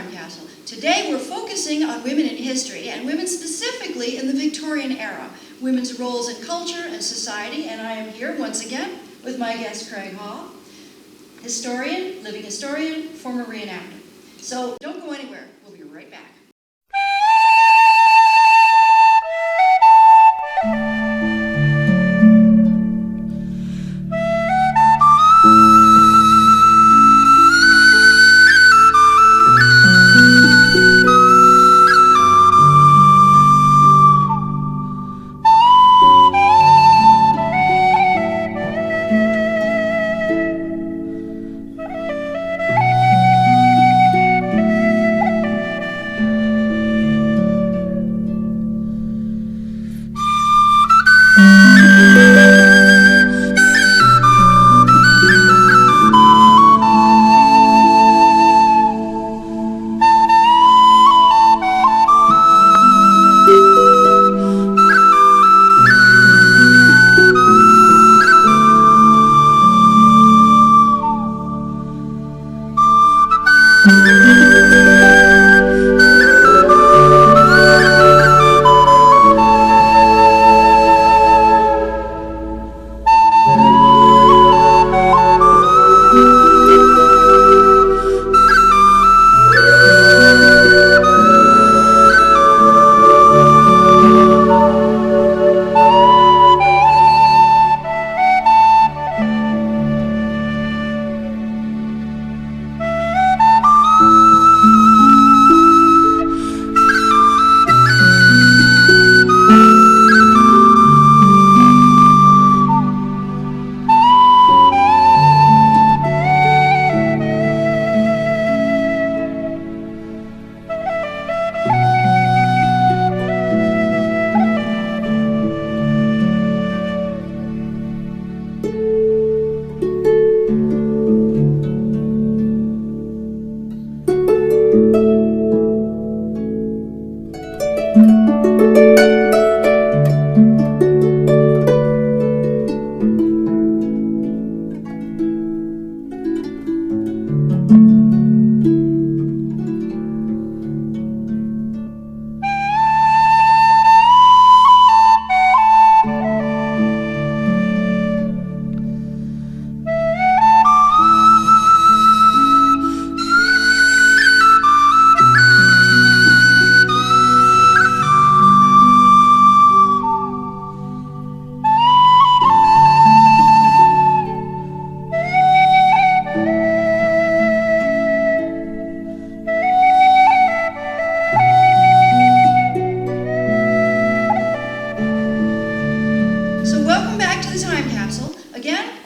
Time Capsule. Today we're focusing on women in history, and women specifically in the Victorian era, women's roles in culture and society, and I am here once again with my guest Craig Hall, historian, living historian, former reenactor. So don't go anywhere, we'll be right back.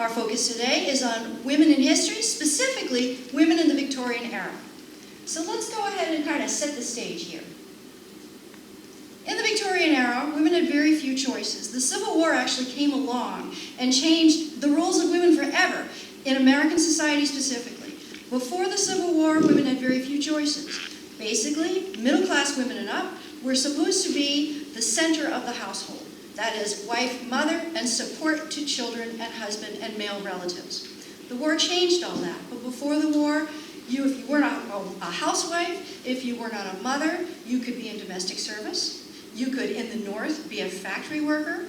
Our focus today is on women in history, specifically women in the Victorian era. So let's go ahead and kind of set the stage here. In the Victorian era, women had very few choices. The Civil War actually came along and changed the roles of women forever, in American society specifically. Before the Civil War, women had very few choices. Basically, middle-class women and up were supposed to be the center of the household. That is, wife, mother, and support to children and husband and male relatives. The war changed all that, but before the war, if you were not a housewife, if you were not a mother, you could be in domestic service. You could, in the North, be a factory worker,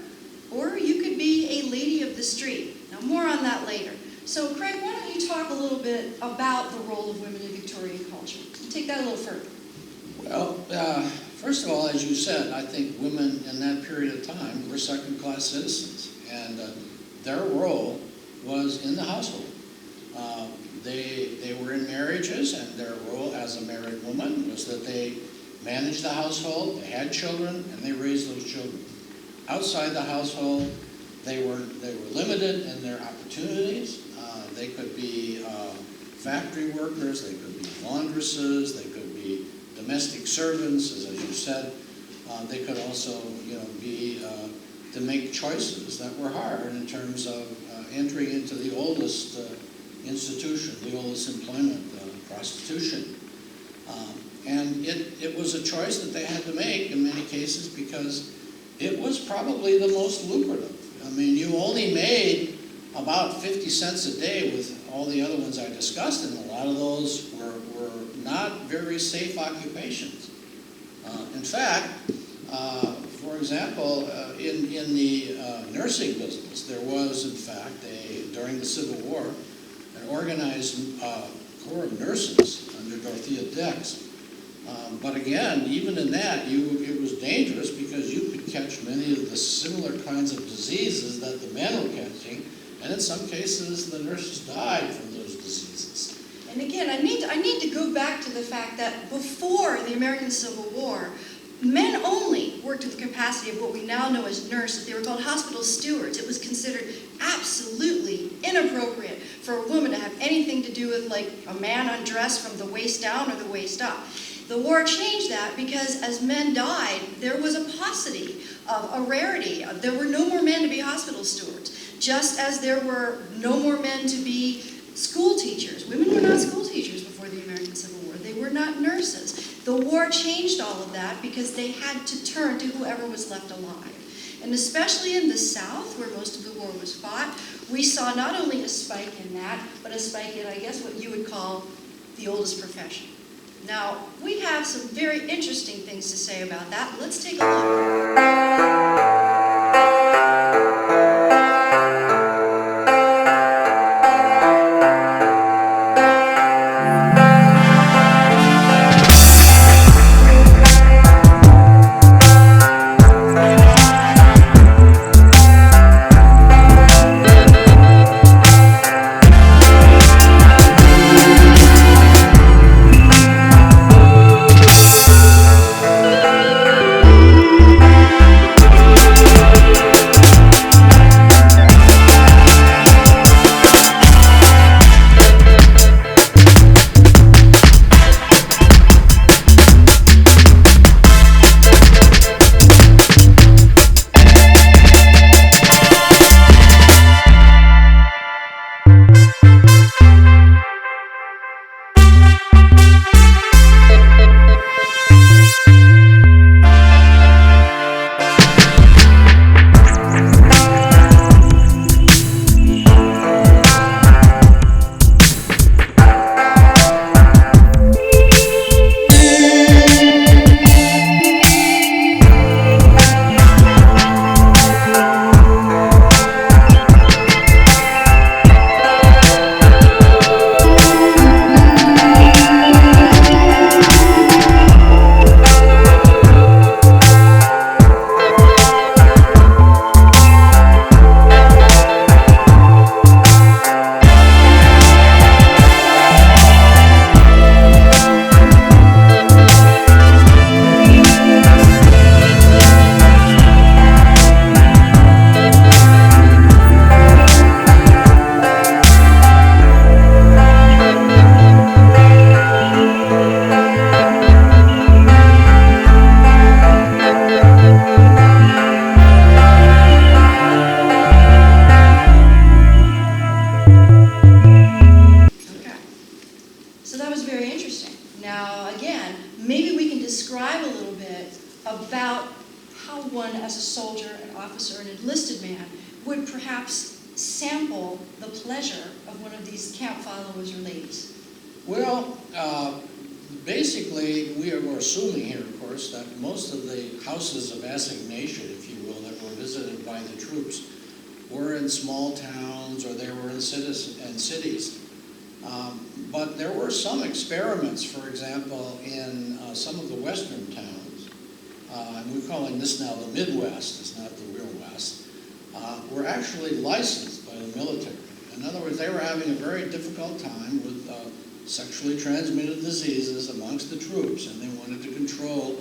or you could be a lady of the street. Now, more on that later. So, Craig, why don't you talk a little bit about the role of women in Victorian culture? Take that a little further. Well, first of all, as you said, I think women in that period of time were second-class citizens, and their role was in the household. They were in marriages, and their role as a married woman was that they managed the household, they had children, and they raised those children. Outside the household, they were limited in their opportunities. They could be factory workers, they could be laundresses, they could be domestic servants, as you said. They could also, be to make choices that were hard in terms of entering into the oldest institution, the oldest employment, prostitution. And it was a choice that they had to make in many cases because it was probably the most lucrative. I mean, you only made about 50 cents a day with all the other ones I discussed, and a lot of those were not very very safe occupations. In fact, for example, in the nursing business, there was, in fact, during the Civil War, an organized corps of nurses under Dorothea Dix. But again, even in that, it was dangerous because you could catch many of the similar kinds of diseases that the men were catching, and in some cases, the nurses died from those diseases. And again, I need to go back to the fact that before the American Civil War, men only worked to the capacity of what we now know as nurses. They were called hospital stewards. It was considered absolutely inappropriate for a woman to have anything to do with like a man undressed from the waist down or the waist up. The war changed that because as men died, there was a paucity, a rarity. There were no more men to be hospital stewards, just as there were no more men to be school teachers. Women were not school teachers before the American Civil War. They were not nurses. The war changed all of that because they had to turn to whoever was left alive. And especially in the South, where most of the war was fought, we saw not only a spike in that, but a spike in, I guess, what you would call the oldest profession. Now, we have some very interesting things to say about that. Let's take a look. About how one, as a soldier, an officer, an enlisted man, would perhaps sample the pleasure of one of these camp followers or ladies. Well, basically, we're assuming here, of course, that most of the houses of assignation, if you will, that were visited by the troops were in small towns or they were in cities. But there were some experiments, for example, in some of the western towns, and we're calling this now the Midwest, it's not the real West, were actually licensed by the military. In other words, they were having a very difficult time with sexually transmitted diseases amongst the troops, and they wanted to control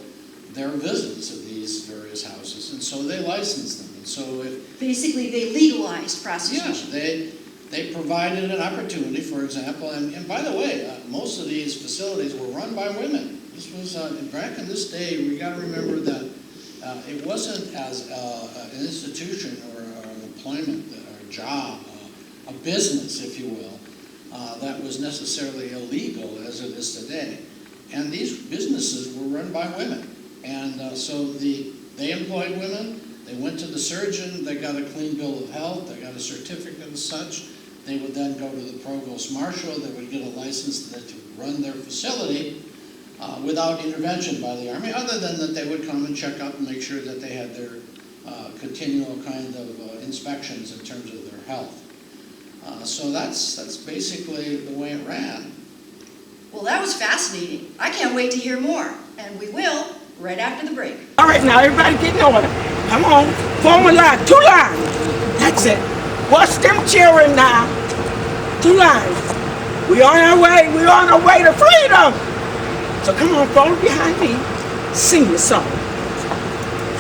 their visits to these various houses, and so they licensed them. And so if basically they legalized prostitution. Yeah, they provided an opportunity, for example, and by the way, most of these facilities were run by women. This was, back in this day, we got to remember that it wasn't as an institution or an employment or a job, a business, if you will, that was necessarily illegal as it is today. And these businesses were run by women. And so they employed women, they went to the surgeon, they got a clean bill of health, they got a certificate and such. They would then go to the provost marshal, they would get a license to run their facility. without intervention by the Army, other than that they would come and check up and make sure that they had their continual kind of inspections in terms of their health. So that's basically the way it ran. Well, that was fascinating. I can't wait to hear more, and we will right after the break. All right, now everybody get in order. Come on, form a line, 2 lines. That's it. Watch them cheering now. 2 lines. We on our way. We on our way to freedom. So come on, follow behind me. Sing the song.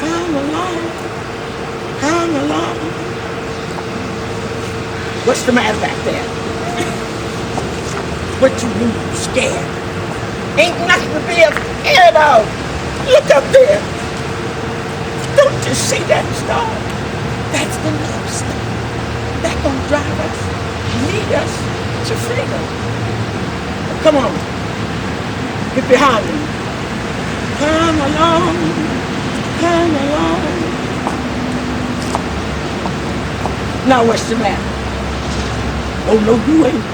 Come along. Come along. What's the matter back there? What you mean, scared? Ain't nothing to be scared of. Look up there. Don't you see that star? That's the North Star. That's gonna drive us, lead us to freedom. Come on. Get behind me. Come along. Come along. Now what's the matter? Oh no, you ain't.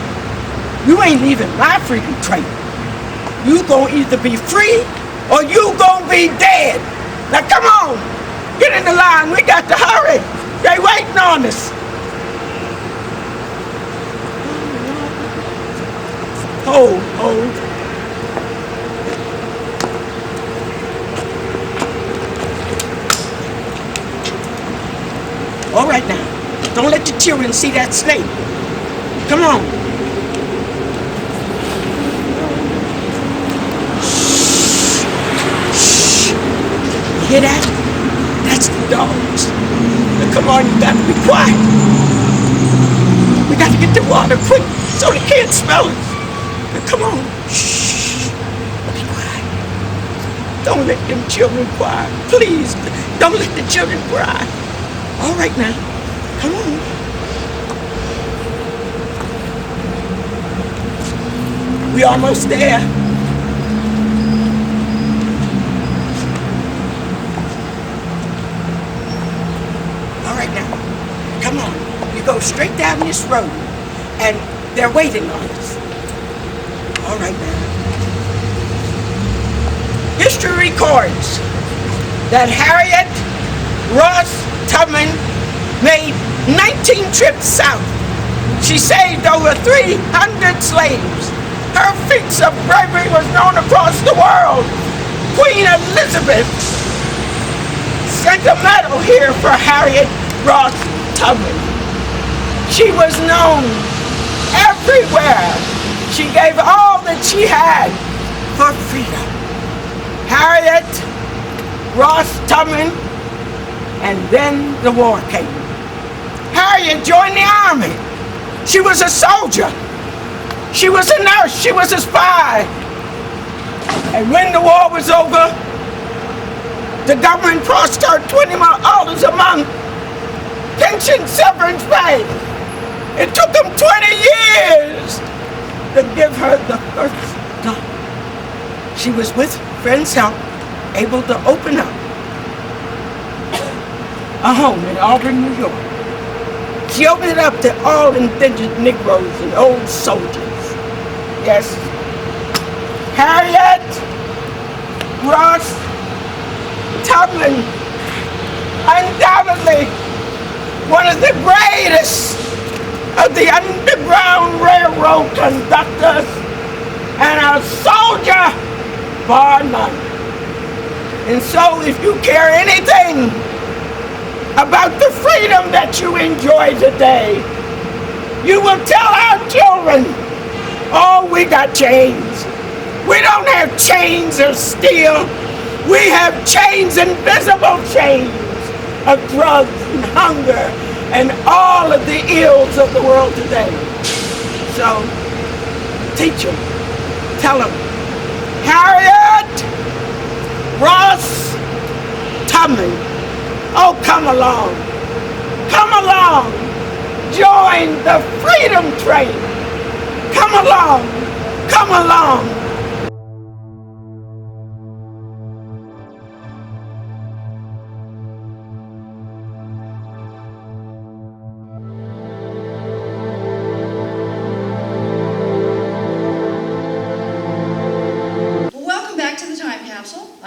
You ain't leaving my freedom train. You gonna either be free or you gonna be dead. Now come on, get in the line. We got to hurry. They waiting on us. Hold, hold. All right now, don't let the children see that snake. Come on. Hear that? That's the dogs. Now come on, you gotta be quiet. We gotta get the water quick so they can't smell us. Now come on. Shh. Be quiet. Don't let them children cry. Please, don't let the children cry. All right now. Come on. We almost there. Come on, you go straight down this road, and they're waiting on us. All right now. History records that Harriet Ross Tubman made 19 trips south. She saved over 300 slaves. Her feats of bravery was known across the world. Queen Elizabeth sent a medal here for Harriet Ross Tubman. She was known everywhere. She gave all that she had for freedom. Harriet Ross Tubman, and then the war came. Harriet joined the army. She was a soldier. She was a nurse. She was a spy. And when the war was over, the government promised her $20 a month. Pension severance pay. It took them 20 years to give her the first dollar. She was with friends' help, able to open up a home in Auburn, New York. She opened it up to all indentured Negroes and old soldiers. Yes, Harriet Ross Tubman, undoubtedly one of the greatest of the Underground Railroad conductors, and a soldier, bar none. And so if you care anything about the freedom that you enjoy today, you will tell our children, oh, we got chains. We don't have chains of steel. We have chains, invisible chains, of drugs and hunger and all of the ills of the world today. So, teach them, tell them, Harriet Ross Tubman, oh, come along, join the freedom train, come along.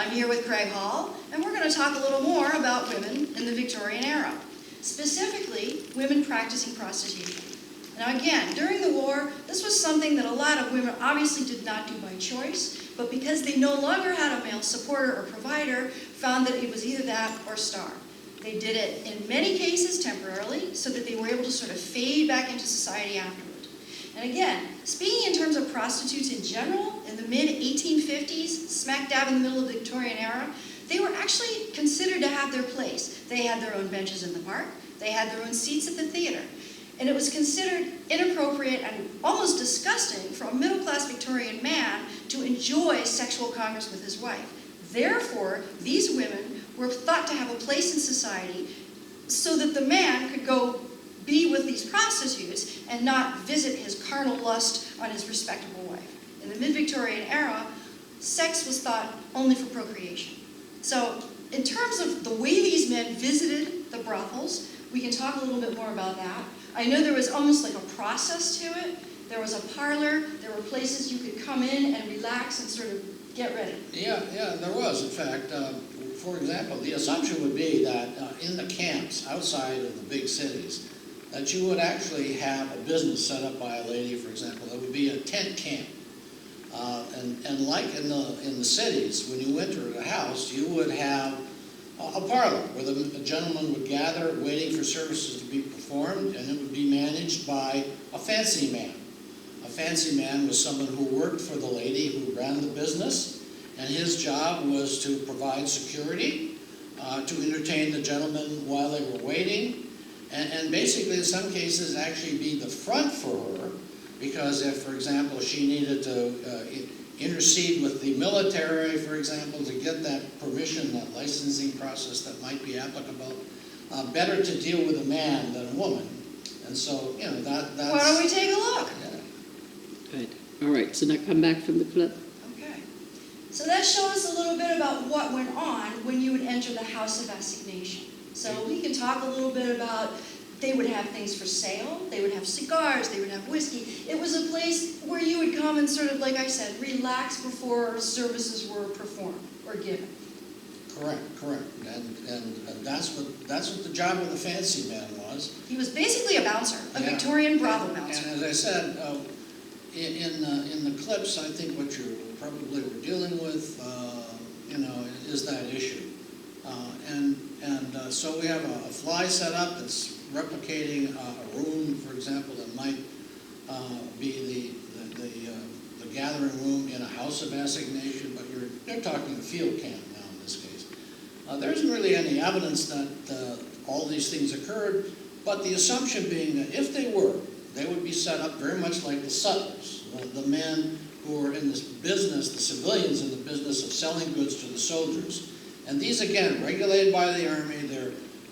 I'm here with Craig Hall, and we're going to talk a little more about women in the Victorian era, specifically women practicing prostitution. Now again, during the war, this was something that a lot of women obviously did not do by choice, but because they no longer had a male supporter or provider, found that it was either that or starve. They did it in many cases temporarily, so that they were able to sort of fade back into society afterward. And again, speaking in terms of prostitutes in general, in the mid-1850s, smack dab in the middle of the Victorian era, they were actually considered to have their place. They had their own benches in the park, they had their own seats at the theater. And it was considered inappropriate and almost disgusting for a middle-class Victorian man to enjoy sexual congress with his wife. Therefore, these women were thought to have a place in society so that the man could go be with these prostitutes and not visit his carnal lust on his respectable wife. In the mid-Victorian era, sex was thought only for procreation. So in terms of the way these men visited the brothels, we can talk a little bit more about that. I know there was almost like a process to it. There was a parlor, there were places you could come in and relax and sort of get ready. Yeah, there was. In fact, for example, the assumption would be that in the camps outside of the big cities, that you would actually have a business set up by a lady, for example, that would be a tent camp. And like in the cities, when you enter a house, you would have a parlor where the gentleman would gather waiting for services to be performed, and it would be managed by a fancy man. A fancy man was someone who worked for the lady who ran the business, and his job was to provide security, to entertain the gentleman while they were waiting, and basically in some cases actually be the front for her, because if, for example, she needed to intercede with the military, for example, to get that permission, that licensing process that might be applicable, better to deal with a man than a woman. And so, that's... Why don't we take a look? Yeah. Good. All right, so now come back from the clip. Okay. So that shows us a little bit about what went on when you would enter the house of assignation. So we can talk a little bit about, they would have things for sale, they would have cigars, they would have whiskey. It was a place where you would come and sort of, like I said, relax before services were performed or given. Correct. And that's what the job of the fancy man was. He was basically a bouncer, a Yeah. Victorian brothel bouncer. And as I said, in the clips, I think what you probably were dealing with, is that issue. So we have a fly set up that's replicating a room, for example, that might be the gathering room in a house of assignation, but you're talking a field camp now in this case. There isn't really any evidence that all these things occurred, but the assumption being that if they were, they would be set up very much like the sutlers, the men who were in this business, the civilians in the business of selling goods to the soldiers. And these, again, regulated by the Army,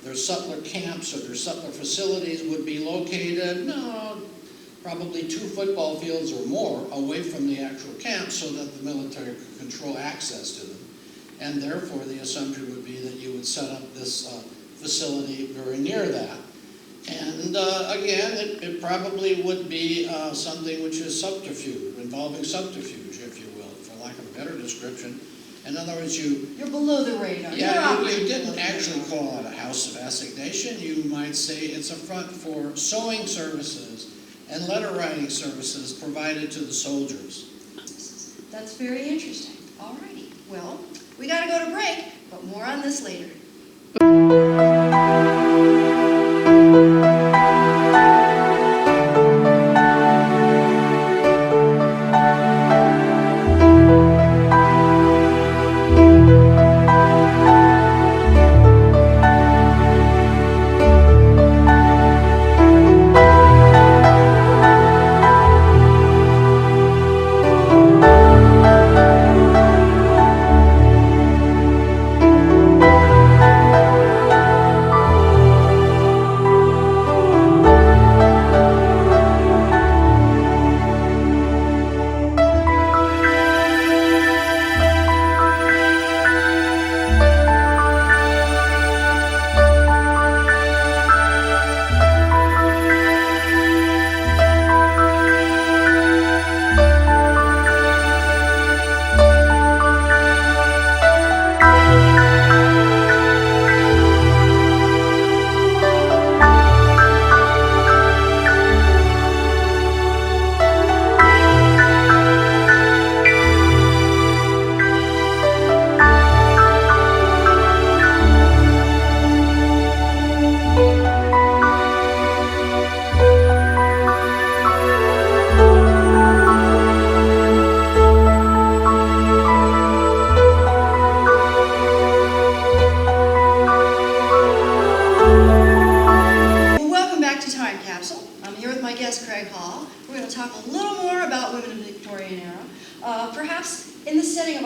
their sutler camps or their sutler facilities would be located, probably 2 football fields or more away from the actual camp so that the military could control access to them. And therefore, the assumption would be that you would set up this facility very near that. And again, it probably would be something which is subterfuge, involving subterfuge, if you will, for lack of a better description. In other words, you're below the radar. Yeah, you didn't actually call it a house of assignation. You might say it's a front for sewing services and letter writing services provided to the soldiers. That's very interesting. All righty. Well, we got to go to break, but more on this later.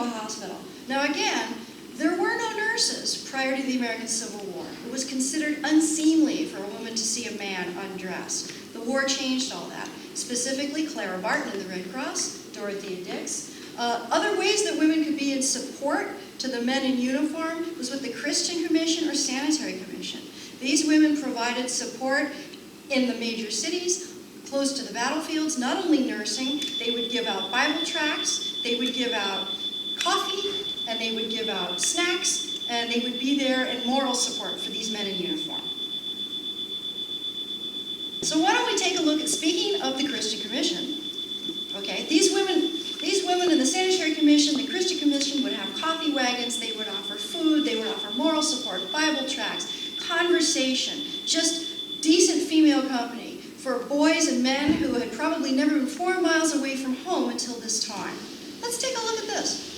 a hospital. Now again, there were no nurses prior to the American Civil War. It was considered unseemly for a woman to see a man undressed. The war changed all that. Specifically, Clara Barton in the Red Cross, Dorothea Dix. Other ways that women could be in support to the men in uniform was with the Christian Commission or Sanitary Commission. These women provided support in the major cities, close to the battlefields, not only nursing, they would give out Bible tracts, they would give out coffee, and they would give out snacks, and they would be there in moral support for these men in uniform. So why don't we take a look at, speaking of the Christian Commission, okay, these women in the Sanitary Commission, the Christian Commission would have coffee wagons, they would offer food, they would offer moral support, Bible tracts, conversation, just decent female company for boys and men who had probably never been 4 miles away from home until this time. Let's take a look at this.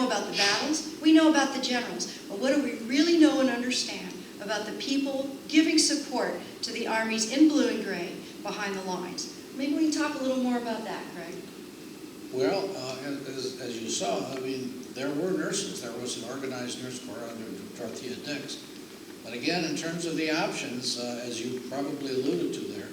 About the battles, we know about the generals, but what do we really know and understand about the people giving support to the armies in blue and gray behind the lines? Maybe we can talk a little more about that, Greg. Well, as you saw, I mean, there were nurses. There was an organized nurse corps under Dorothea Dix. But again, in terms of the options, as you probably alluded to there,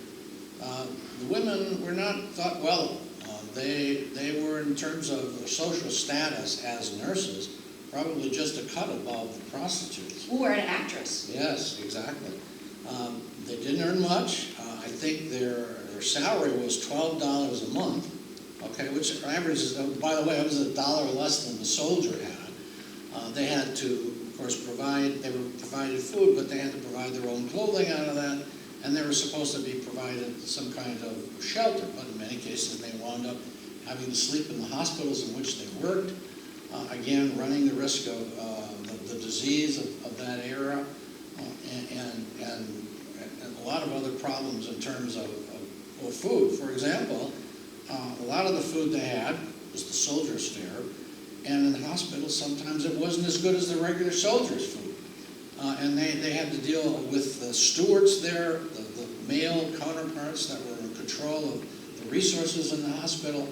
the women were not thought well of. They were, in terms of their social status as nurses, probably just a cut above the prostitutes. Or an actress. Yes, exactly. They didn't earn much. I think their salary was $12 a month, okay, which averages, by the way, it was $1 less than the soldier had. They had to, of course, they were provided food, but they had to provide their own clothing out of that. And they were supposed to be provided some kind of shelter, but in many cases they wound up having to sleep in the hospitals in which they worked, again, running the risk of the disease of that era, and a lot of other problems in terms of food. For example, a lot of the food they had was the soldiers' fare, and in the hospitals sometimes it wasn't as good as the regular soldiers' food. And they had to deal with the stewards there, the male counterparts that were in control of the resources in the hospital.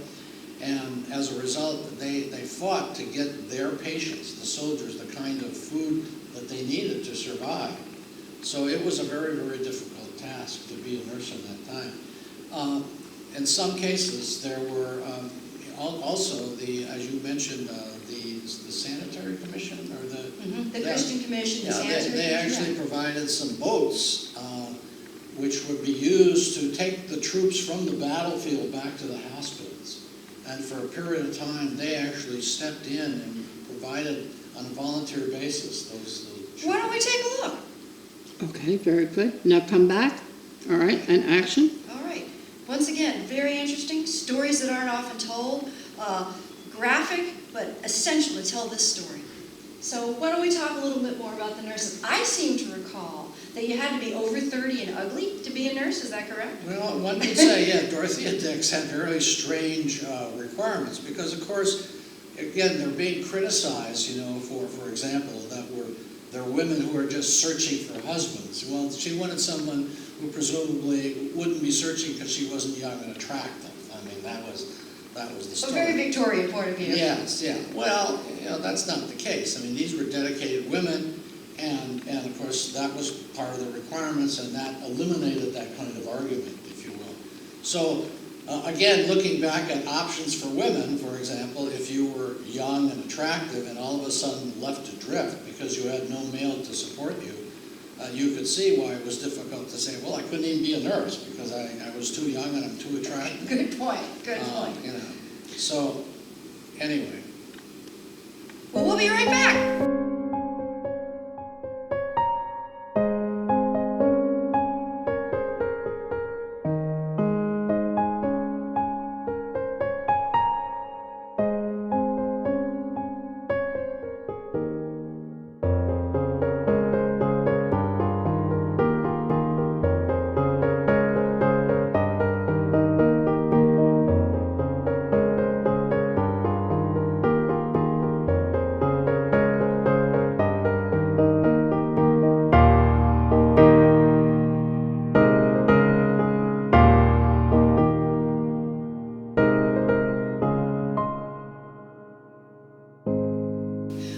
And as a result, they fought to get their patients, the soldiers, the kind of food that they needed to survive. So it was a very, very difficult task to be a nurse in that time. In some cases, there were also, as you mentioned, the Sanitary Commission, or the Christian Commission, the Sanitary Commission. They actually provided some boats which would be used to take the troops from the battlefield back to the hospitals. And for a period of time, they actually stepped in and provided, on a volunteer basis, those troops. Why don't we take a look? Okay, very good. Now come back. All right, and action. All right. Once again, very interesting. Stories that aren't often told. Graphic, but essential to tell this story. So why don't we talk a little bit more about the nurses? I seem to recall that you had to be over 30 and ugly to be a nurse. Is that correct? Well, one could say, yeah, Dorothea Dix had very strange requirements because, of course, again, they're being criticized, for example, that there are women who are just searching for husbands. Well, she wanted someone who presumably wouldn't be searching because she wasn't young and attractive. I mean, that was the story. A very Victorian point of view. Yes, yeah. Well, that's not the case. I mean, these were dedicated women, and of course, that was part of the requirements, and that eliminated that kind of argument, if you will. So, again, looking back at options for women, for example, if you were young and attractive and all of a sudden left adrift because you had no male to support you, you could see why it was difficult to say, well, I couldn't even be a nurse because I was too young and I'm too attractive. Good point, good point. So, anyway. be right back.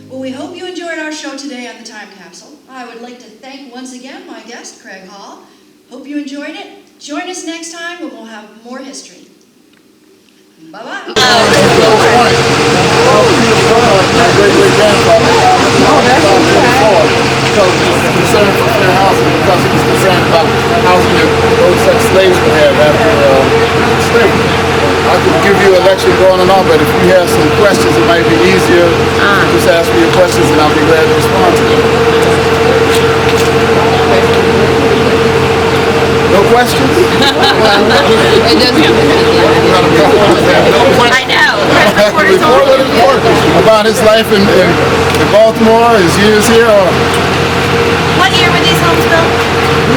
Well, we hope you enjoyed our show today on the Time Capsule. I would like to thank once again my guest, Craig Hall. Hope you enjoyed it. Join us next time when we'll have more history. Bye-bye. My great-great-grandfather died in 1944 because he was concerned for fair housing, because he was concerned about housing that those such slaves would have after slavery. I could give you a lecture going on, but if you have some questions, it might be easier. Just ask me your questions and I'll be glad to respond to them. No questions? It doesn't. I know. About his life in Baltimore, his years here. What year were these homes built?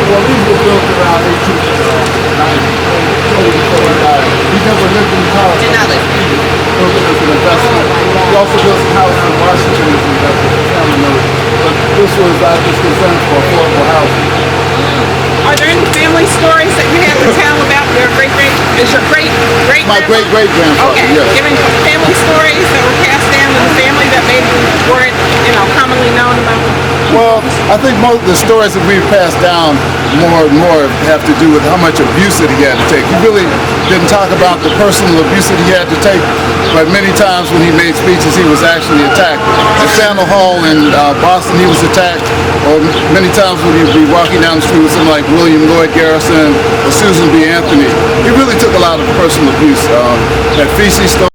Well, these were built around 1890. He never lived in college. Did not live here. Built it as an investment. He also built some houses in Washington as an investment. Family note. But this was his concern for affordable housing. Are there any family stories that you have to tell about your great-great-great-great? My great-great-grandfather, Okay, yes. giving family stories that were passed down in the family that maybe weren't, commonly known about. Well, I think most of the stories that we've passed down more and more have to do with how much abuse that he had to take. He really didn't talk about the personal abuse that he had to take, but many times when he made speeches, he was actually attacked. At Faneuil Hall in Boston, he was attacked, or many times when he would be walking down the street with someone like William Lloyd Garrison or Susan B. Anthony. He really took a lot of personal abuse. At feces thrown